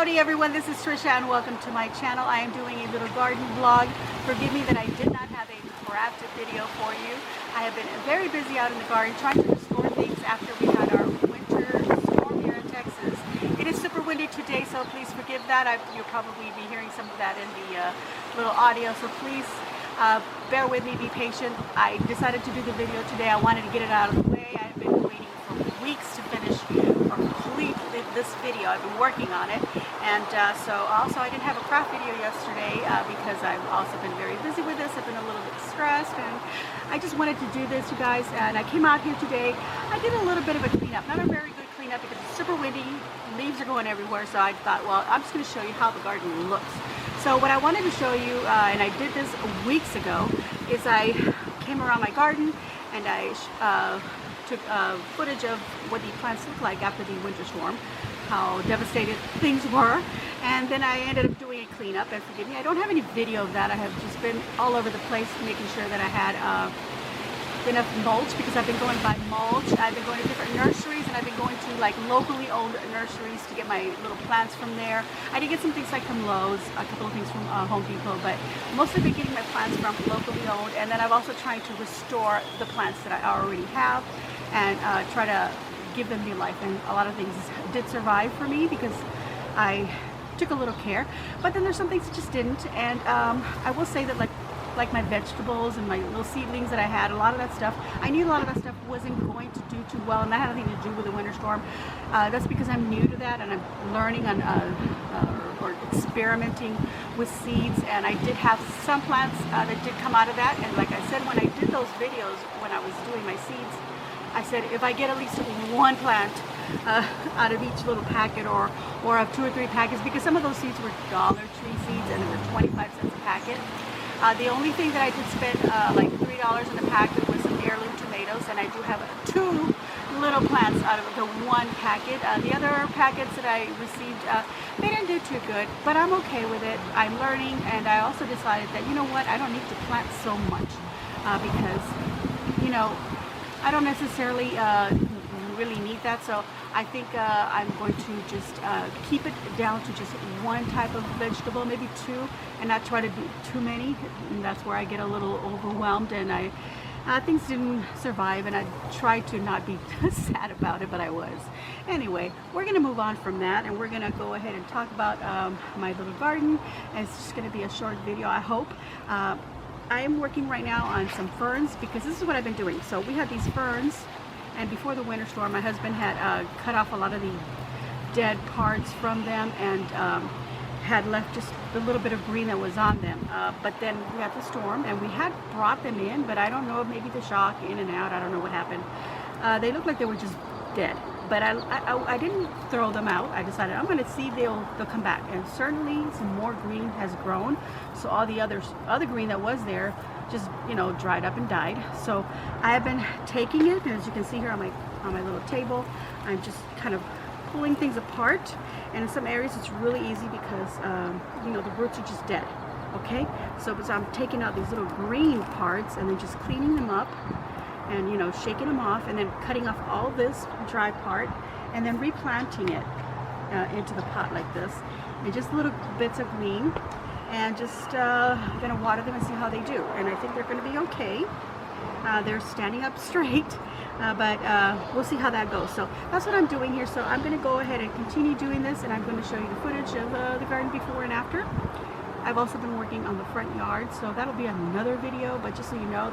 Howdy everyone, this is Trisha and welcome to my channel. I am doing a little garden vlog. Forgive me that I did not have a crafted video for you. I have been very busy out in the garden trying to restore things after we had our winter storm here in Texas. It is super windy today, so please forgive that. You'll probably be hearing some of that in the little audio, so please bear with me, be patient. I decided to do the video today. I wanted to get it out of the way. I've been waiting for weeks to finish or complete this video. I've been working on it, and so also I didn't have a craft video yesterday because I've also been very busy with this. I've been a little bit stressed, and I just wanted to do this, you guys, and I came out here today. I did a little bit of a cleanup, not a very good cleanup because it's super windy, leaves are going everywhere, so I thought, well, I'm just going to show you how the garden looks. So what I wanted to show you, and I did this weeks ago, is I came around my garden and I took footage of what the plants looked like after the winter storm, how devastated things were, and then I ended up doing a cleanup. And forgive me, I don't have any video of that. I have just been all over the place making sure that I had enough mulch, because I've been going by mulch. I've been going to different nurseries, and I've been going to like locally owned nurseries to get my little plants from there. I did get some things like from Lowe's, a couple of things from Home Depot, but mostly been getting my plants from locally owned. And then I've also trying to restore the plants that I already have and try to give them new life. And a lot of things did survive for me because I took a little care, but then there's some things that just didn't. And I will say that like my vegetables and my little seedlings that I had, a lot of that stuff, I knew a lot of that stuff wasn't going to do too well, and that had nothing to do with the winter storm. That's because I'm new to that, and I'm learning on or experimenting with seeds, and I did have some plants that did come out of that. And like I said, when I did those videos, when I was doing my seeds, I said if I get at least one plant out of each little packet, or of 2 or 3 packets, because some of those seeds were Dollar Tree seeds and they were 25 cents a packet. The only thing that I did spend like $3 in the packet was some heirloom tomatoes, and I do have 2 little plants out of the 1 packet. The other packets that I received, they didn't do too good, but I'm okay with it. I'm learning, and I also decided that, you know what, I don't need to plant so much because, you know, I don't necessarily really need that. So I think I'm going to just keep it down to just 1 type of vegetable, maybe 2, and not try to do too many. And that's where I get a little overwhelmed, and things didn't survive, and I tried to not be sad about it, but I was. Anyway, we're going to move on from that, and we're going to go ahead and talk about my little garden. And it's just going to be a short video, I hope. I am working right now on some ferns, because this is what I've been doing. So we have these ferns, and before the winter storm, my husband had cut off a lot of the dead parts from them, and had left just the little bit of green that was on them. But then we had the storm, and we had brought them in, but I don't know, maybe the shock in and out, I don't know what happened. They looked like they were just dead, but I didn't throw them out. I decided I'm going to see if they'll come back, and certainly some more green has grown. So all the other green that was there just, you know, dried up and died. So I have been taking it, and as you can see here on my little table, I'm just kind of pulling things apart. And in some areas it's really easy because you know, the roots are just dead. Okay, so I'm taking out these little green parts and then just cleaning them up, and, you know, shaking them off, and then cutting off all this dry part, and then replanting it into the pot like this, and just little bits of green, and just gonna water them and see how they do. And I think they're gonna be okay. They're standing up straight, but we'll see how that goes. So that's what I'm doing here. So I'm gonna go ahead and continue doing this, and I'm going to show you the footage of the garden before and after. I've also been working on the front yard, so that'll be another video, but just so you know,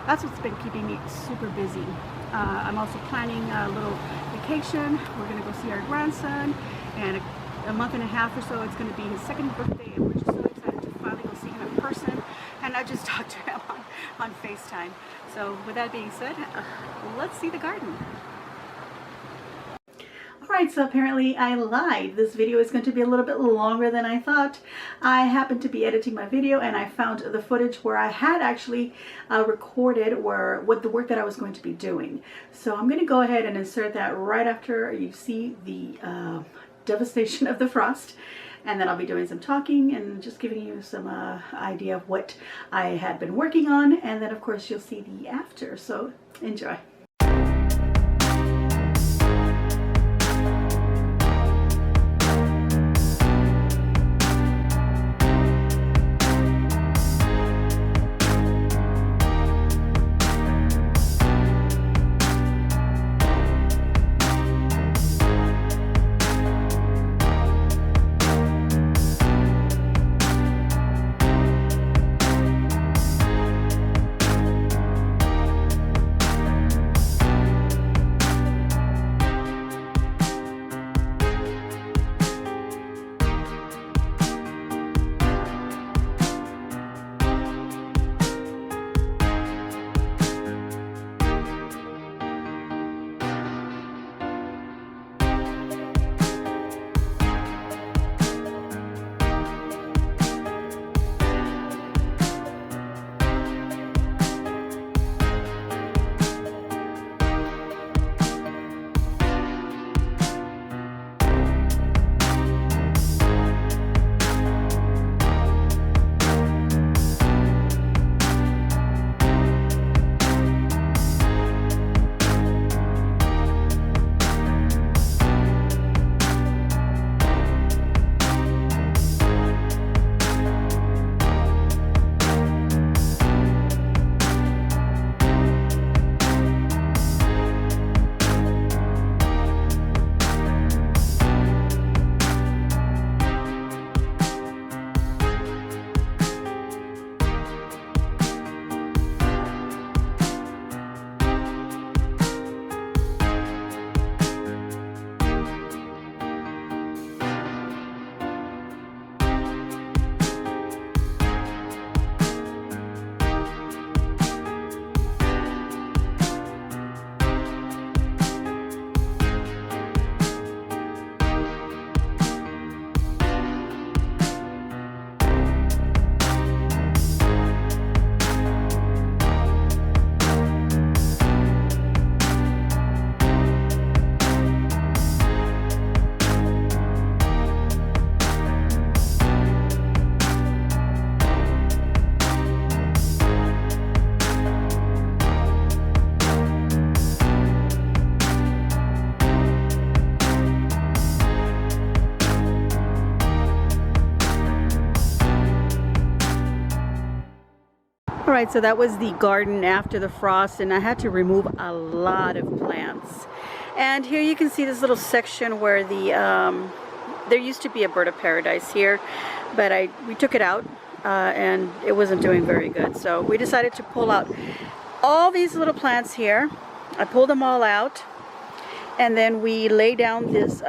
that's what's been keeping me super busy. I'm also planning a little vacation. We're going to go see our grandson, and a month and a half or so, it's going to be his 2nd birthday, and we're just so excited to finally go see him in person, and I just talked to him on FaceTime. So with that being said, let's see the garden. Alright, so apparently I lied. This video is going to be a little bit longer than I thought. I happened to be editing my video, and I found the footage where I had actually recorded what the work that I was going to be doing. So I'm going to go ahead and insert that right after you see the devastation of the frost. And then I'll be doing some talking and just giving you some idea of what I had been working on. And then of course you'll see the after. So enjoy. All right, so that was the garden after the frost, and I had to remove a lot of plants. And here you can see this little section where there used to be a bird of paradise here, but we took it out and it wasn't doing very good. So we decided to pull out all these little plants here. I pulled them all out, and then we lay down this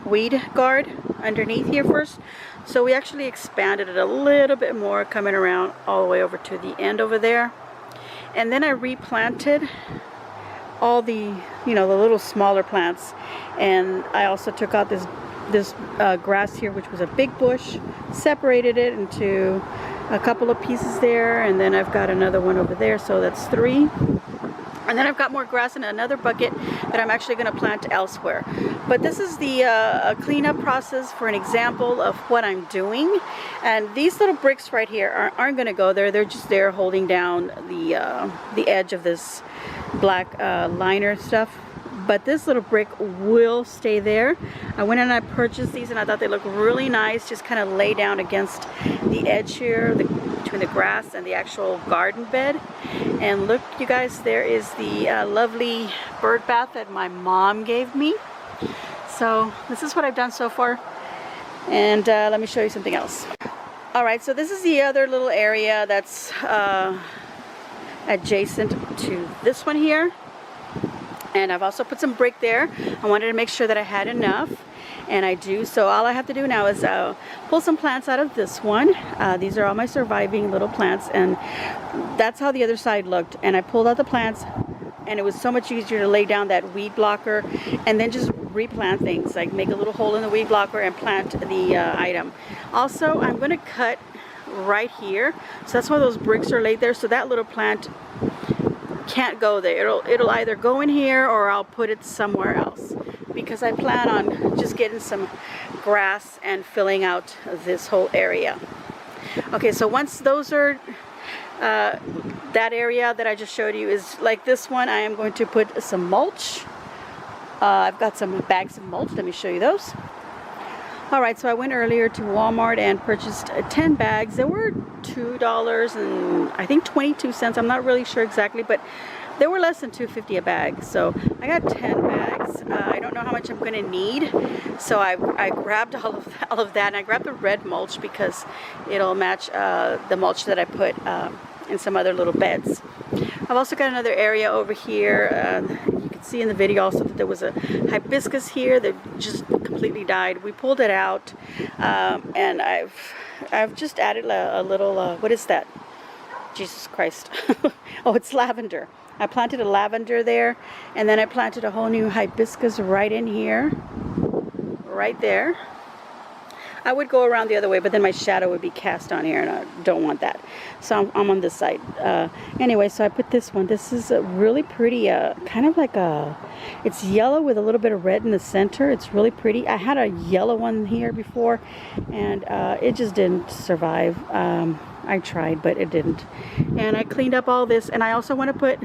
weed guard underneath here first. So we actually expanded it a little bit more, coming around all the way over to the end over there. And then I replanted all the, the little smaller plants. And I also took out this grass here, which was a big bush, separated it into a couple of pieces there, and then I've got another one over there, so that's 3. And then I've got more grass in another bucket that I'm actually going to plant elsewhere. But this is the cleanup process for an example of what I'm doing. And these little bricks right here aren't going to go there. They're just there holding down the edge of this black liner stuff. But this little brick will stay there. I went and I purchased these, and I thought they look really nice. Just kind of lay down against the edge here, between the grass and the actual garden bed. And look, you guys, there is the lovely bird bath that my mom gave me. So this is what I've done so far. And let me show you something else. All right, so this is the other little area that's adjacent to this one here. And I've also put some brick there. I wanted to make sure that I had enough, and I do. So all I have to do now is pull some plants out of this one. These are all my surviving little plants, and that's how the other side looked. And I pulled out the plants, and it was so much easier to lay down that weed blocker and then just replant things, like make a little hole in the weed blocker and plant the item. Also, I'm going to cut right here, so that's why those bricks are laid there, so that little plant can't go there. It'll either go in here, or I'll put it somewhere else, because I plan on just getting some grass and filling out this whole area. Okay, so once those are that area that I just showed you is like this one, I am going to put some mulch. I've got some bags of mulch. Let me show you those. Alright, so I went earlier to Walmart and purchased 10 bags. They were $2 and I think 22 cents. I'm not really sure exactly, but they were less than $2.50 a bag. So I got 10 bags. I don't know how much I'm going to need. So I grabbed all of that, and I grabbed the red mulch because it'll match the mulch that I put in some other little beds. I've also got another area over here. You can see in the video also that there was a hibiscus here that just completely died. We pulled it out, and I've just added a little, what is that? Jesus Christ. Oh, it's lavender. I planted a lavender there, and then I planted a whole new hibiscus right in here, right there. I would go around the other way, but then my shadow would be cast on here, and I don't want that. So I'm on this side. Anyway, so I put this one. This is a really pretty, kind of like it's yellow with a little bit of red in the center. It's really pretty. I had a yellow one here before, and it just didn't survive. I tried, but it didn't. And I cleaned up all this, and I also want to put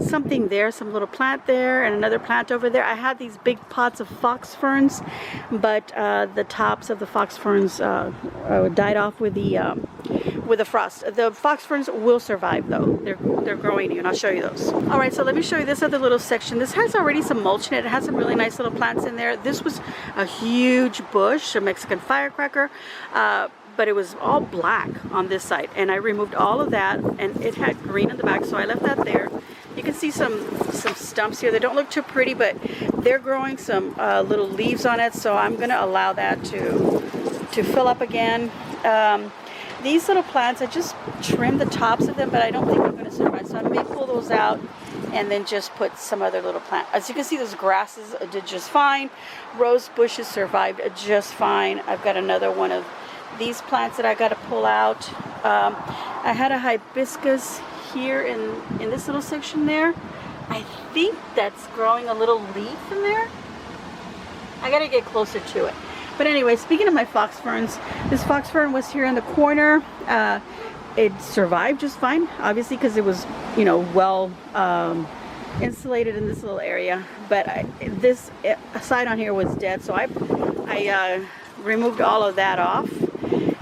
something there, some little plant there and another plant over there. I had these big pots of fox ferns, but the tops of the fox ferns died off with the frost. The fox ferns will survive though. They're growing, and I'll show you those. All right, so let me show you this other little section. This has already some mulch in it. It has some really nice little plants in there. This was a huge bush, a Mexican firecracker, but it was all black on this side, and I removed all of that, and it had green on the back, so I left that there. You can see some stumps here. They don't look too pretty, but they're growing some little leaves on it, so I'm going to allow that to fill up again. These little plants, I just trimmed the tops of them, but I don't think I'm going to survive, so I may pull those out and then just put some other little plant. As you can see, those grasses did just fine. Rose bushes survived just fine. I've got another one of these plants that I got to pull out. I had a hibiscus here in this little section there. I think that's growing a little leaf in there. I got to get closer to it. But anyway, speaking of my fox ferns, this fox fern was here in the corner. It survived just fine, obviously, because it was, well insulated in this little area. But this side on here was dead, so I removed all of that off.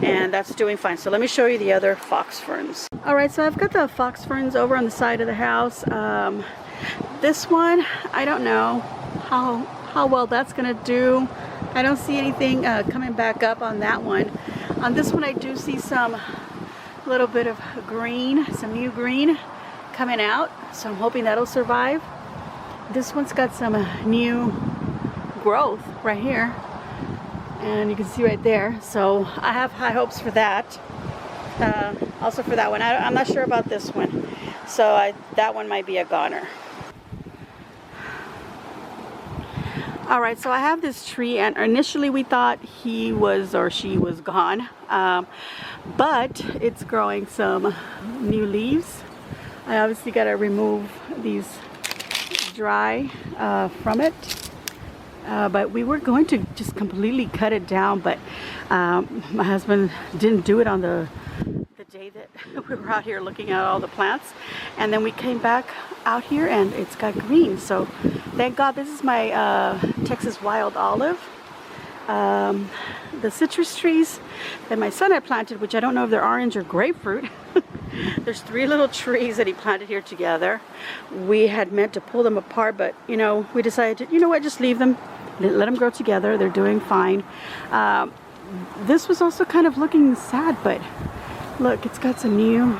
and that's doing fine. So let me show you the other fox ferns. All right, so I've got the fox ferns over on the side of the house. This one, I don't know how well that's gonna do. I don't see anything coming back up on that one. On this one, I do see some little bit of green, some new green coming out, so I'm hoping that'll survive. This one's got some new growth right here, and you can see right there, so I have high hopes for that. Also for that one, I'm not sure about this one, so that one might be a goner. All right, so I have this tree, and initially we thought he was or she was gone, but it's growing some new leaves. I obviously got to remove these dry from it, but we were going to just completely cut it down, but my husband didn't do it on the day that we were out here looking at all the plants, and then we came back out here and it's got green. So thank God. This is my Texas wild olive. The citrus trees that my son had planted, which I don't know if they're orange or grapefruit. There's 3 little trees that he planted here together. We had meant to pull them apart, but you know, we decided to, you know what, just leave them, let them grow together. They're doing fine. This was also kind of looking sad, but look, it's got some new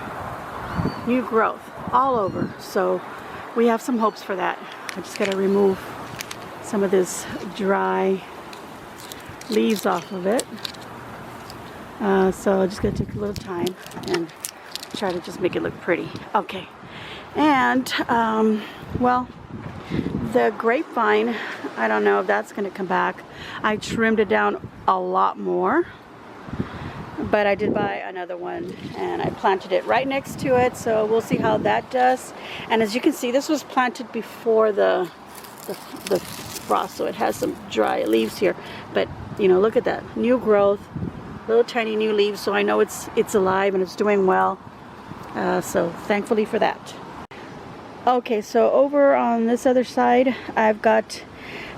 growth all over. So we have some hopes for that. I just got to remove some of this dry leaves off of it. So I'm just going to take a little time and try to just make it look pretty. Okay. And, well, the grapevine, I don't know if that's going to come back. I trimmed it down a lot more, but I did buy another one and I planted it right next to it, so we'll see how that does. And as you can see, this was planted before the frost, so it has some dry leaves here, but you know, look at that new growth, little tiny new leaves, so I know it's alive and it's doing well. So thankfully for that. Okay, so over on this other side, I've got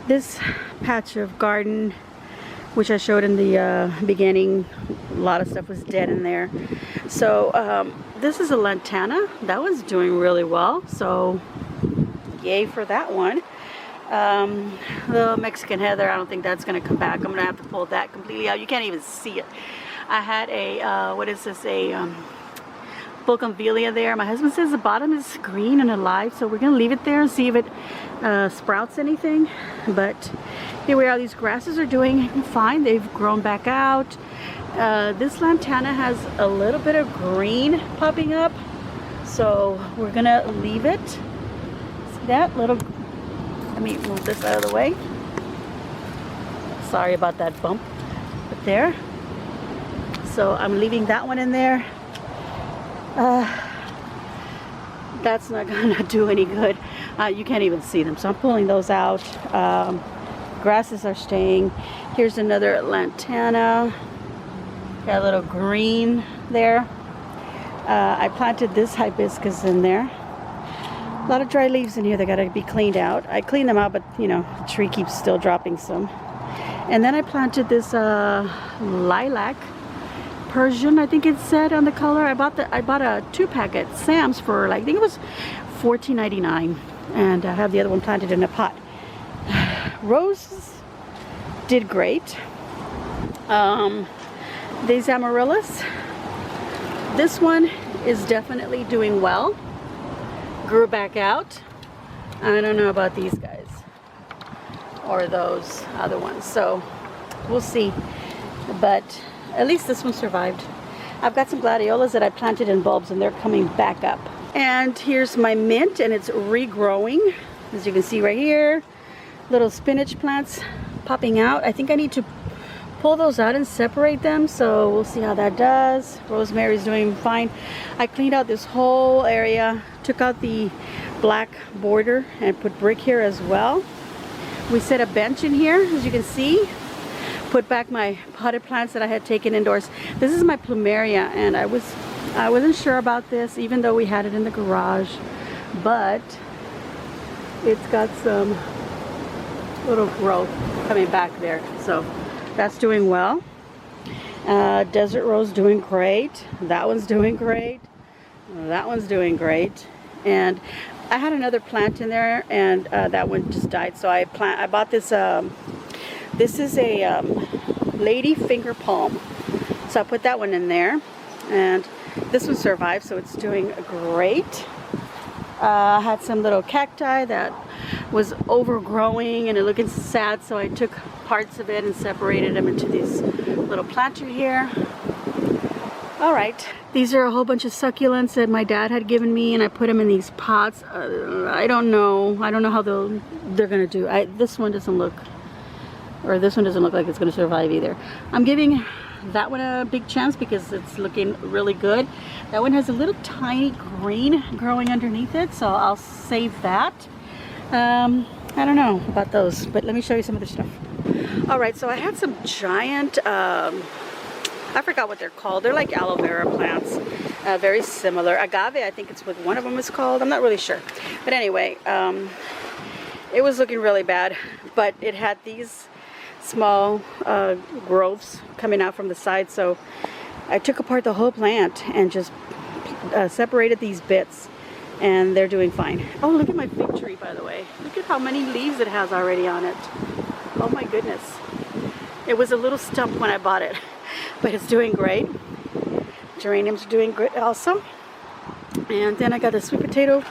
this patch of garden, which I showed in the beginning. A lot of stuff was dead in there. So this is a lantana that was doing really well, so yay for that one. The Mexican heather, I don't think that's going to come back. I'm going to have to pull that completely out. You can't even see it. I had a what is this, a bougainvillea there. My husband says the bottom is green and alive, so we're going to leave it there and see if it sprouts anything. But here we are. These grasses are doing fine. They've grown back out. This lantana has a little bit of green popping up, so we're going to leave it. See that little? Let me move this out of the way. Sorry about that bump. But there. So I'm leaving that one in there. That's not gonna do any good. You can't even see them, so I'm pulling those out. Grasses are staying. Here's another lantana. Got a little green there. I planted this hibiscus in there. A lot of dry leaves in here that gotta be cleaned out. I cleaned them out, but you know, the tree keeps still dropping some. And then I planted this lilac Persian, I think it said on the color. I bought a 2-pack at Sam's for like, I think it was $14.99, and I have the other one planted in a pot. Roses did great. These amaryllis, this one is definitely doing well. Grew back out. I don't know about these guys or those other ones, so we'll see, but at least this one survived. I've got some gladiolas that I planted in bulbs and they're coming back up. And here's my mint, and it's regrowing. As you can see right here, little spinach plants popping out. I think I need to pull those out and separate them, so we'll see how that does. Rosemary's doing fine. I cleaned out this whole area, took out the black border and put brick here as well. We set a bench in here, as you can see. Put back my potted plants that I had taken indoors. This is my plumeria, and I wasn't sure about this, even though we had it in the garage, but it's got some little growth coming back there, so that's doing well. Desert Rose doing great. That one's doing great. That one's doing great. And I had another plant in there, and that one just died. So I bought this. This is a lady finger palm. So I put that one in there, and this one survived, so it's doing great. I had some little cacti that was overgrowing and it looking sad, so I took parts of it and separated them into this little planter here. All right, these are a whole bunch of succulents that my dad had given me, and I put them in these pots. I don't know how they're gonna do. This one doesn't look like it's gonna survive either. I'm giving that one a big chance because it's looking really good. That one has a little tiny green growing underneath it, so I'll save that. I don't know about those, but let me show you some of the stuff. All right, so I had some giant, I forgot what they're called. They're like aloe vera plants, very similar. Agave, I think it's what one of them is called. I'm not really sure. But anyway, it was looking really bad, but it had these small growths coming out from the side, so I took apart the whole plant and just separated these bits, and they're doing fine. Oh, look at my fig tree, by the way. Look at how many leaves it has already on it. Oh my goodness. It was a little stump when I bought it, but it's doing great. Geraniums are doing great also. And then I got a sweet potato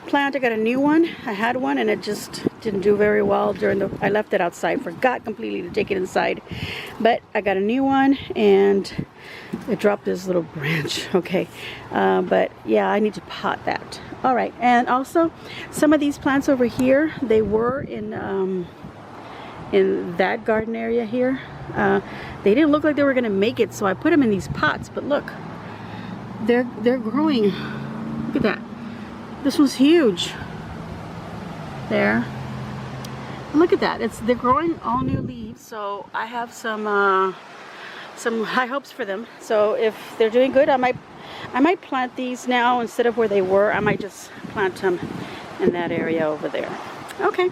plant. I got a new one. I had one and it just didn't do very well I left it outside. Forgot completely to take it inside. But I got a new one and it dropped this little branch. Okay. But yeah, I need to pot that. All right. And also some of these plants over here, they were in that garden area here. They didn't look like they were going to make it, so I put them in these pots. But look, they're growing. Look at that. This one's huge. There. Look at that. They're growing all new leaves, so I have some high hopes for them. So if they're doing good, I might plant these now instead of where they were. I might just plant them in that area over there. Okay.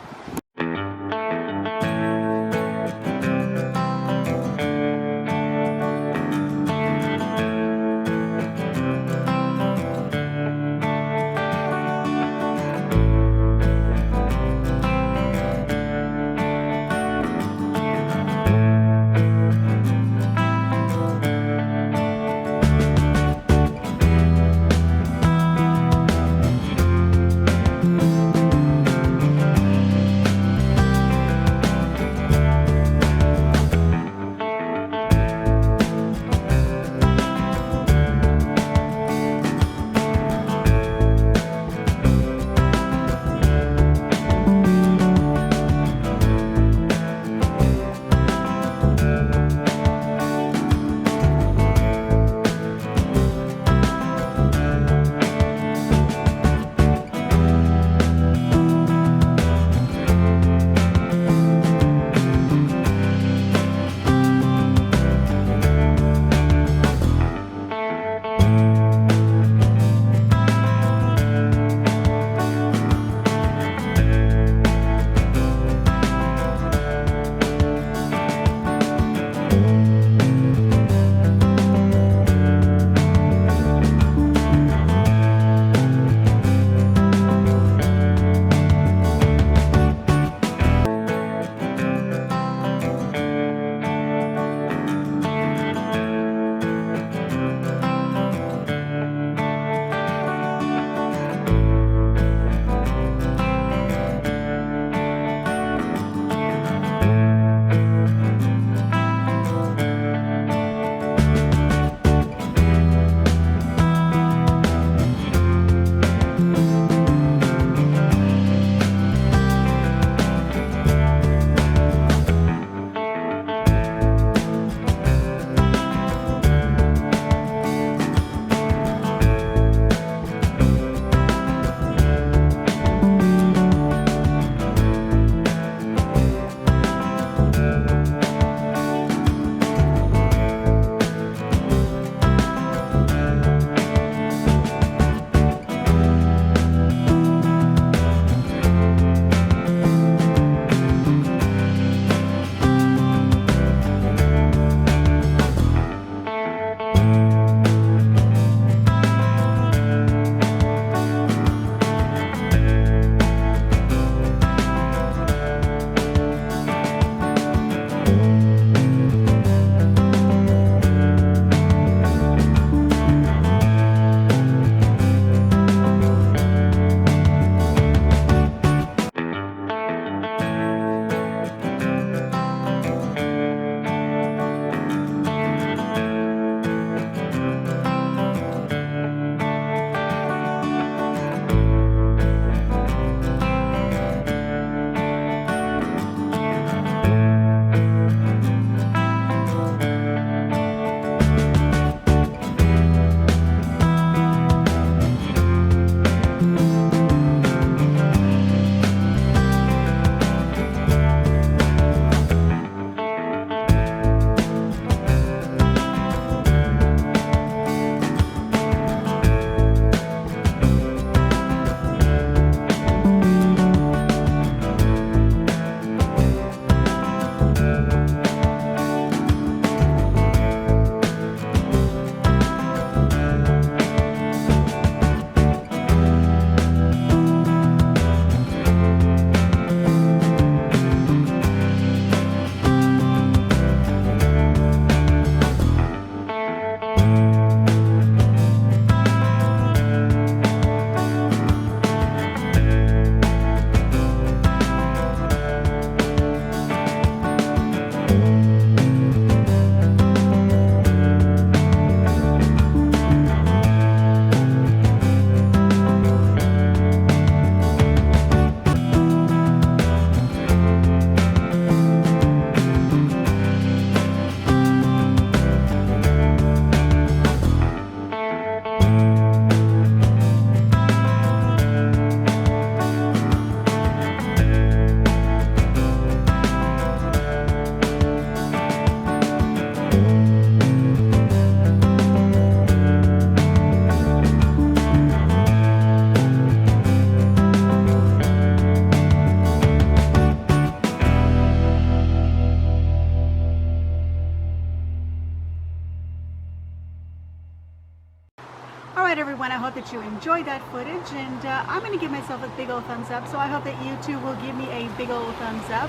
Alright everyone, I hope that you enjoyed that footage, and I'm going to give myself a big old thumbs up, so I hope that you too will give me a big old thumbs up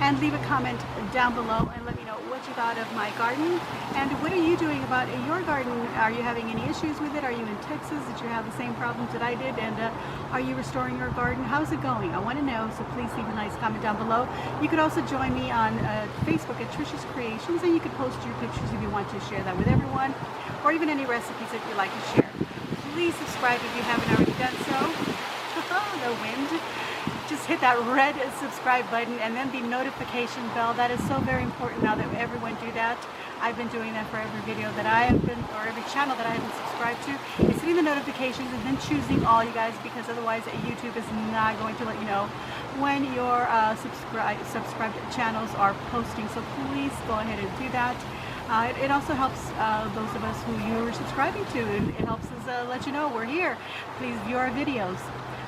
and leave a comment down below and let me know what you thought of my garden and what are you doing about your garden. Are you having any issues with it? Are you in Texas? Did you have the same problems that I did? And are you restoring your garden? How's it going? I want to know, so please leave a nice comment down below. You could also join me on Facebook at Trisha's Creations, and you could post your pictures if you want to share that with everyone, or even any recipes that you'd like to share. Please subscribe if you haven't already done so. The wind. Just hit that red subscribe button and then the notification bell. That is so very important now that everyone do that. I've been doing that for every video that I have been, or every channel that I have been subscribed to. It's hitting the notifications and then choosing all, you guys, because otherwise YouTube is not going to let you know when your subscribed channels are posting. So please go ahead and do that. It also helps those of us who you're subscribing to. It helps us let you know we're here. Please view our videos.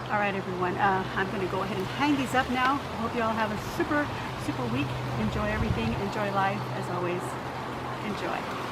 All right, everyone. I'm going to go ahead and hang these up now. Hope you all have a super week. Enjoy everything. Enjoy life. As always, enjoy.